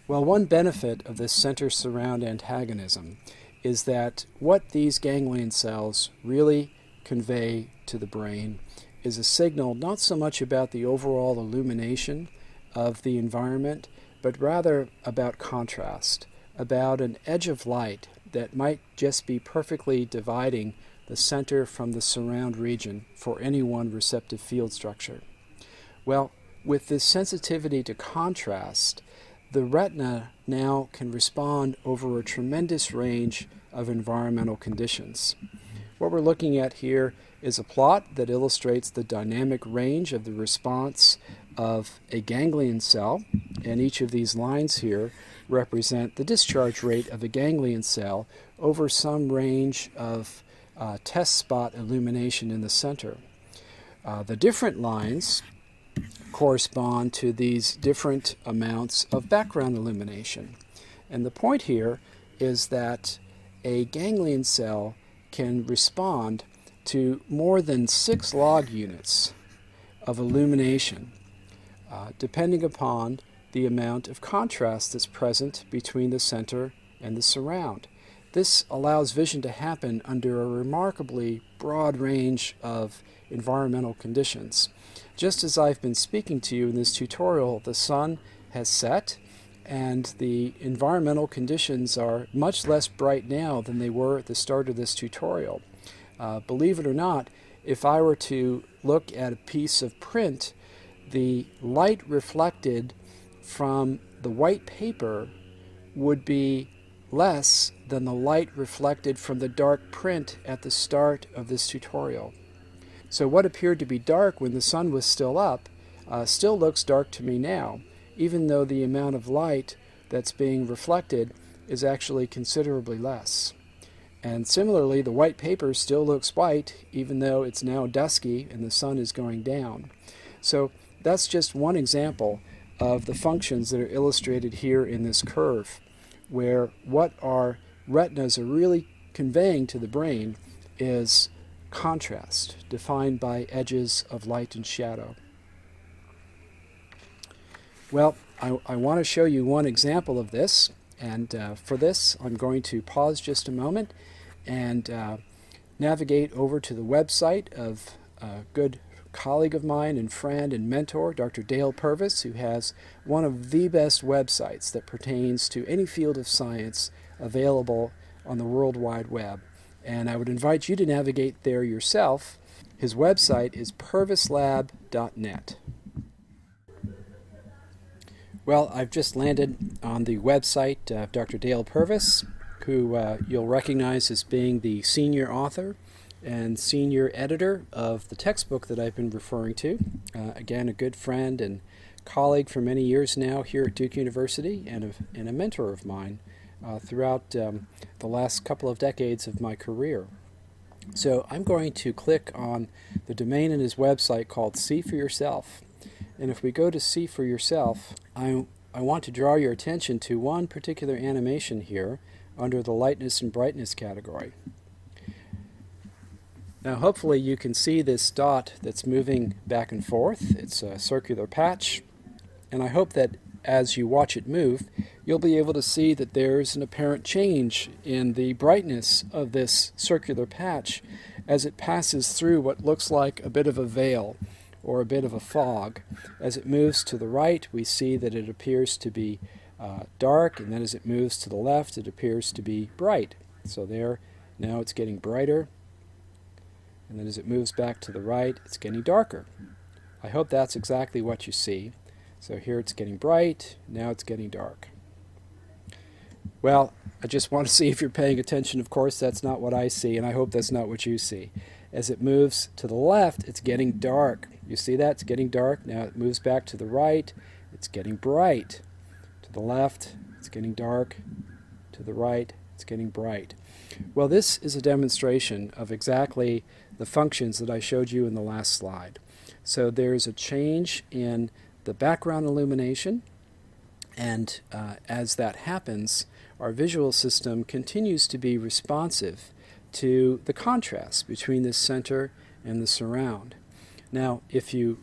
Well, one benefit of this center-surround antagonism is that what these ganglion cells really convey to the brain is a signal not so much about the overall illumination of the environment, but rather about contrast, about an edge of light that might just be perfectly dividing the center from the surround region for any one receptive field structure. Well, with this sensitivity to contrast, the retina now can respond over a tremendous range of environmental conditions. What we're looking at here is a plot that illustrates the dynamic range of the response of a ganglion cell, and each of these lines here represent the discharge rate of a ganglion cell over some range of test spot illumination in the center. The different lines correspond to these different amounts of background illumination. And the point here is that a ganglion cell can respond to more than 6 log units of illumination, depending upon the amount of contrast that's present between the center and the surround. This allows vision to happen under a remarkably broad range of environmental conditions. Just as I've been speaking to you in this tutorial, the sun has set and the environmental conditions are much less bright now than they were at the start of this tutorial. Believe it or not, if I were to look at a piece of print, the light reflected from the white paper would be less than the light reflected from the dark print at the start of this tutorial. So what appeared to be dark when the sun was still up still looks dark to me now, even though the amount of light that's being reflected is actually considerably less. And similarly, the white paper still looks white, even though it's now dusky and the sun is going down. So that's just one example of the functions that are illustrated here in this curve, where what our retinas are really conveying to the brain is contrast, defined by edges of light and shadow. Well, I want to show you one example of this, and for this I'm going to pause just a moment and navigate over to the website of a good colleague of mine and friend and mentor, Dr. Dale Purvis, who has one of the best websites that pertains to any field of science available on the World Wide Web. And I would invite you to navigate there yourself. His website is purvislab.net. Well, I've just landed on the website of Dr. Dale Purvis, who you'll recognize as being the senior author and senior editor of the textbook that I've been referring to. Again, a good friend and colleague for many years now here at Duke University, and a mentor of mine throughout the last couple of decades of my career. So I'm going to click on the domain in his website called See for Yourself. And if we go to See for Yourself, I want to draw your attention to one particular animation here under the lightness and brightness category. Now hopefully you can see this dot that's moving back and forth. It's a circular patch, and I hope that as you watch it move, you'll be able to see that there's an apparent change in the brightness of this circular patch as it passes through what looks like a bit of a veil or a bit of a fog. As it moves to the right, we see that it appears to be dark, and then as it moves to the left, it appears to be bright. So there, now it's getting brighter, and then as it moves back to the right, it's getting darker. I hope that's exactly what you see. So here it's getting bright, now it's getting dark. Well, I just want to see if you're paying attention. Of course, that's not what I see, and I hope that's not what you see. As it moves to the left, it's getting dark. You see that? It's getting dark. Now it moves back to the right, it's getting bright. To the left, it's getting dark. To the right, it's getting bright. Well, this is a demonstration of exactly the functions that I showed you in the last slide. So there's a change in the background illumination, and as that happens, our visual system continues to be responsive to the contrast between the center and the surround. Now, if you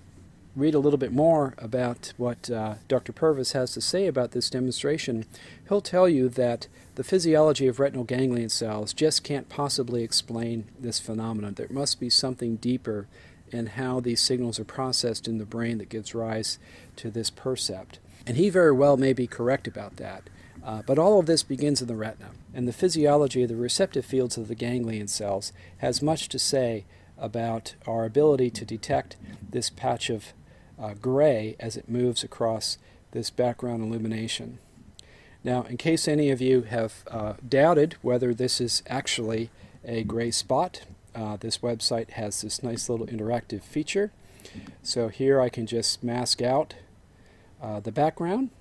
read a little bit more about what Dr. Purvis has to say about this demonstration, he'll tell you that the physiology of retinal ganglion cells just can't possibly explain this phenomenon. There must be something deeper in how these signals are processed in the brain that gives rise to this percept. And he very well may be correct about that. But all of this begins in the retina, and the physiology of the receptive fields of the ganglion cells has much to say about our ability to detect this patch of gray as it moves across this background illumination. Now, in case any of you have doubted whether this is actually a gray spot, this website has this nice little interactive feature. So here I can just mask out the background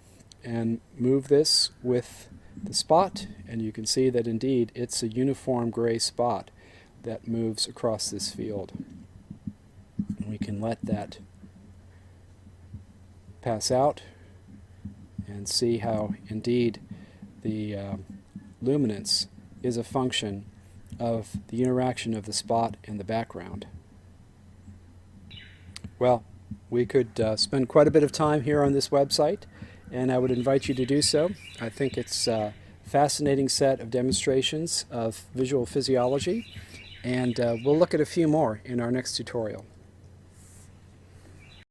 and move this with the spot, and you can see that indeed it's a uniform gray spot that moves across this field. And we can let that pass out and see how indeed the luminance is a function of the interaction of the spot and the background. Well, we could spend quite a bit of time here on this website, and I would invite you to do so. I think it's a fascinating set of demonstrations of visual physiology, and we'll look at a few more in our next tutorial.